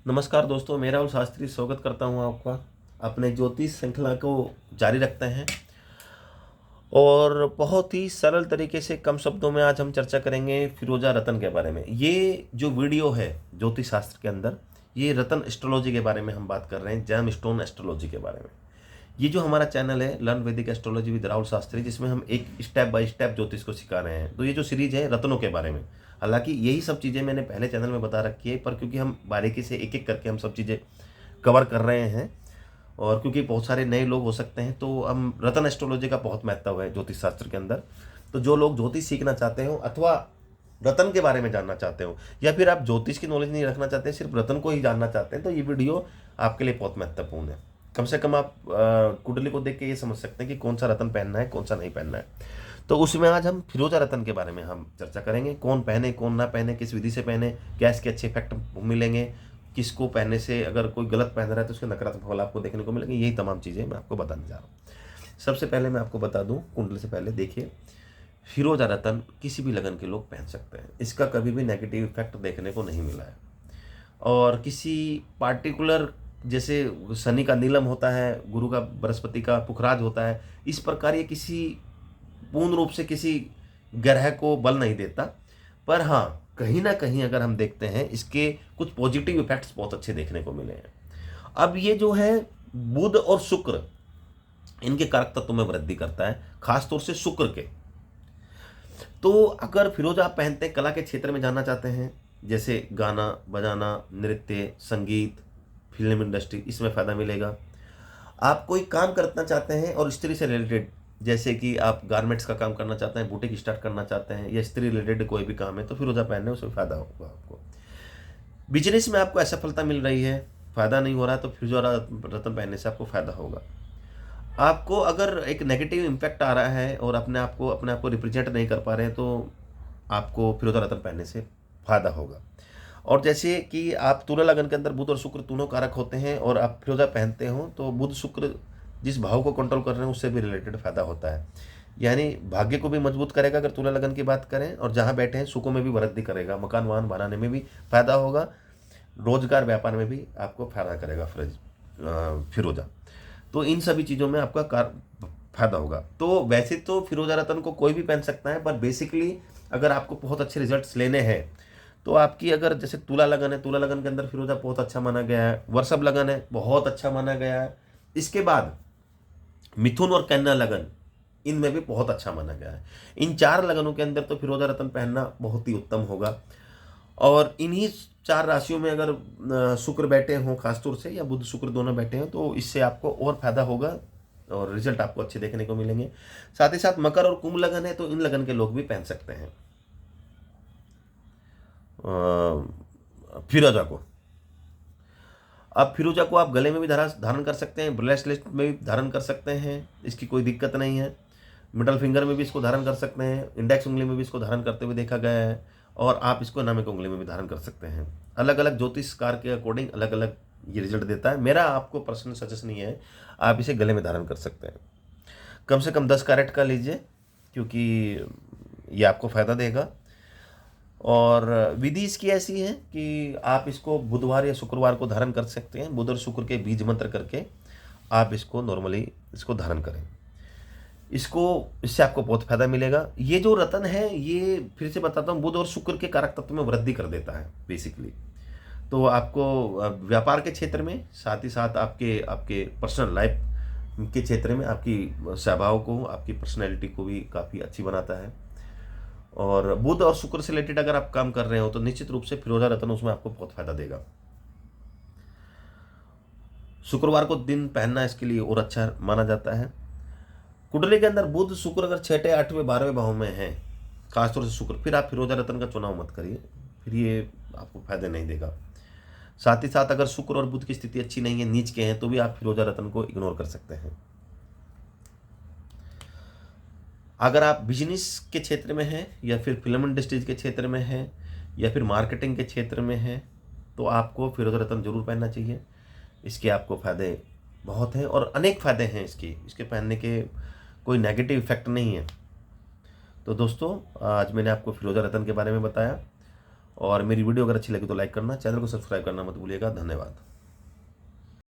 नमस्कार दोस्तों, मैं राहुल शास्त्री स्वागत करता हूं आपका। अपने ज्योतिष श्रृंखला को जारी रखते हैं और बहुत ही सरल तरीके से कम शब्दों में आज हम चर्चा करेंगे फिरोजा रतन के बारे में। ये जो वीडियो है ज्योतिष शास्त्र के अंदर, ये रतन एस्ट्रोलॉजी के बारे में हम बात कर रहे हैं, जैम स्टोन एस्ट्रोलॉजी के बारे में। ये जो हमारा चैनल है लर्न वैदिक एस्ट्रोलॉजी विद राहुल शास्त्री, जिसमें हम एक स्टेप बाय स्टेप ज्योतिष को सिखा रहे हैं। तो ये जो सीरीज है रत्नों के बारे में, हालांकि यही सब चीज़ें मैंने पहले चैनल में बता रखी है, पर क्योंकि हम बारीकी से एक एक करके हम सब चीज़ें कवर कर रहे हैं और क्योंकि बहुत सारे नए लोग हो सकते हैं, तो हम रतन एस्ट्रोलॉजी का बहुत महत्व है ज्योतिष शास्त्र के अंदर। तो जो लोग ज्योतिष सीखना चाहते हो अथवा रतन के बारे में जानना चाहते हो, या फिर आप ज्योतिष की नॉलेज नहीं रखना चाहते, सिर्फ रतन को ही जानना चाहते हैं, तो ये वीडियो आपके लिए बहुत महत्वपूर्ण है। कम से कम आप कुंडली को देख के ये समझ सकते हैं कि कौन सा रतन पहनना है, कौन सा नहीं पहनना है। तो उसमें आज हम फिरोजा रतन के बारे में हम चर्चा करेंगे। कौन पहने, कौन ना पहने, किस विधि से पहने, क्या इसके अच्छे इफेक्ट मिलेंगे, किसको पहनने से अगर कोई गलत पहन रहा है तो उसके नकारात्मक फल आपको देखने को मिलेंगे। यही तमाम चीज़ें मैं आपको बताने जा रहा हूँ। सबसे पहले मैं आपको बता दूँ, कुंडली से पहले देखिए, फिरोजा रतन किसी भी लगन के लोग पहन सकते हैं। इसका कभी भी नेगेटिव इफेक्ट देखने को नहीं मिला है। और किसी पार्टिकुलर, जैसे शनि का नीलम होता है, गुरु का बृहस्पति का पुखराज होता है, इस प्रकार ये किसी पूर्ण रूप से किसी ग्रह को बल नहीं देता। पर हाँ, कहीं ना कहीं अगर हम देखते हैं इसके कुछ पॉजिटिव इफेक्ट्स बहुत अच्छे देखने को मिले हैं। अब ये जो है बुध और शुक्र, इनके कारक तत्व में वृद्धि करता है, खासतौर से शुक्र के। तो अगर फिरोजा आप पहनते हैं, कला के क्षेत्र में जानना चाहते हैं, जैसे गाना बजाना, नृत्य, संगीत, फिल्म इंडस्ट्री, इसमें फ़ायदा मिलेगा। आप कोई काम करना चाहते हैं और स्त्री से रिलेटेड, जैसे कि आप गारमेंट्स का काम करना चाहते हैं, बुटीक स्टार्ट करना चाहते हैं, या स्त्री रिलेटेड कोई भी काम है, तो फिरोजा पहनने उसमें फ़ायदा होगा आपको। बिजनेस में आपको असफलता मिल रही है, फ़ायदा नहीं हो रहा है, तो फिरोजा रत्न पहनने से आपको फ़ायदा होगा। आपको अगर एक नेगेटिव इम्पैक्ट आ रहा है और अपने आप को रिप्रेजेंट नहीं कर पा रहे हैं, तो आपको फिरोजा रत्न पहनने से फ़ायदा होगा। और जैसे कि आप तुला लगन के अंदर बुध और शुक्र दोनों कारक होते हैं और आप फिरोजा पहनते हो, तो बुध शुक्र जिस भाव को कंट्रोल कर रहे हैं उससे भी रिलेटेड फायदा होता है। यानी भाग्य को भी मजबूत करेगा अगर तुला लगन की बात करें, और जहाँ बैठे हैं सुखों में भी वृद्धि करेगा, मकान वाहन बनाने में भी फायदा होगा, रोजगार व्यापार में भी आपको फायदा करेगा फिरोजा। तो इन सभी चीज़ों में आपका फायदा होगा। तो वैसे तो फिरोजा रतन को कोई भी पहन सकता है, पर बेसिकली अगर आपको बहुत अच्छे रिजल्ट्स लेने हैं, तो आपकी अगर जैसे तुला लगन है, तुला लगन के अंदर फिरोजा बहुत अच्छा माना गया है। वृषभ लगन है, बहुत अच्छा माना गया है। इसके बाद मिथुन और कन्या लगन, इनमें भी बहुत अच्छा माना गया है। इन चार लगनों के अंदर तो फिरोजा रतन पहनना बहुत ही उत्तम होगा। और इन्हीं चार राशियों में अगर शुक्र बैठे हों खासतौर से, या बुध शुक्र दोनों बैठे हैं, तो इससे आपको और फायदा होगा और रिजल्ट आपको अच्छे देखने को मिलेंगे। साथ ही साथ मकर और कुंभ लगन है, तो इन लगन के लोग भी पहन सकते हैं फिरोजा को। अब फिरोजा को आप गले में भी धारण कर सकते हैं, ब्रेसलेट में भी धारण कर सकते हैं, इसकी कोई दिक्कत नहीं है। मिडल फिंगर में भी इसको धारण कर सकते हैं, इंडेक्स उंगली में भी इसको धारण करते हुए देखा गया है, और आप इसको नामिक उंगली में भी धारण कर सकते हैं। अलग अलग ज्योतिषकार के अकॉर्डिंग अलग अलग ये रिजल्ट देता है। मेरा आपको पर्सनल सजेशन नहीं है, आप इसे गले में धारण कर सकते हैं। कम से कम 10 कैरेट का लीजिए, क्योंकि ये आपको फ़ायदा देगा। और विधि इसकी ऐसी है कि आप इसको बुधवार या शुक्रवार को धारण कर सकते हैं। बुध और शुक्र के बीज मंत्र करके आप इसको नॉर्मली इसको धारण करें। इससे आपको बहुत फायदा मिलेगा। ये जो रतन है, ये फिर से बताता हूँ, बुध और शुक्र के कारक तत्व में वृद्धि कर देता है बेसिकली। तो आपको व्यापार के क्षेत्र में, साथ ही साथ आपके आपके पर्सनल लाइफ के क्षेत्र में आपकी स्वभाव को, आपकी पर्सनैलिटी को भी काफ़ी अच्छी बनाता है। और बुध और शुक्र से रिलेटेड अगर आप काम कर रहे हो, तो निश्चित रूप से फिरोजा रतन उसमें आपको बहुत फायदा देगा। शुक्रवार को दिन पहनना इसके लिए और अच्छा माना जाता है। कुंडली के अंदर बुध शुक्र अगर 6ठे 8वें 12वें भाव में है, खासतौर से शुक्र, फिर आप फिरोजा रतन का चुनाव मत करिए, फिर ये आपको फायदे नहीं देगा। साथ ही साथ अगर शुक्र और बुध की स्थिति अच्छी नहीं है, नीच के हैं, तो भी आप फिरोजा रतन को इग्नोर कर सकते हैं। अगर आप बिजनेस के क्षेत्र में हैं, या फिर फिल्म इंडस्ट्रीज के क्षेत्र में हैं, या फिर मार्केटिंग के क्षेत्र में हैं, तो आपको फिरोजा रतन जरूर पहनना चाहिए। इसके आपको फ़ायदे बहुत हैं और अनेक फ़ायदे हैं इसके पहनने के, कोई नेगेटिव इफेक्ट नहीं है। तो दोस्तों, आज मैंने आपको फिरोजा रतन के बारे में बताया, और मेरी वीडियो अगर अच्छी लगी तो लाइक करना, चैनल को सब्सक्राइब करना मत भूलिएगा। धन्यवाद।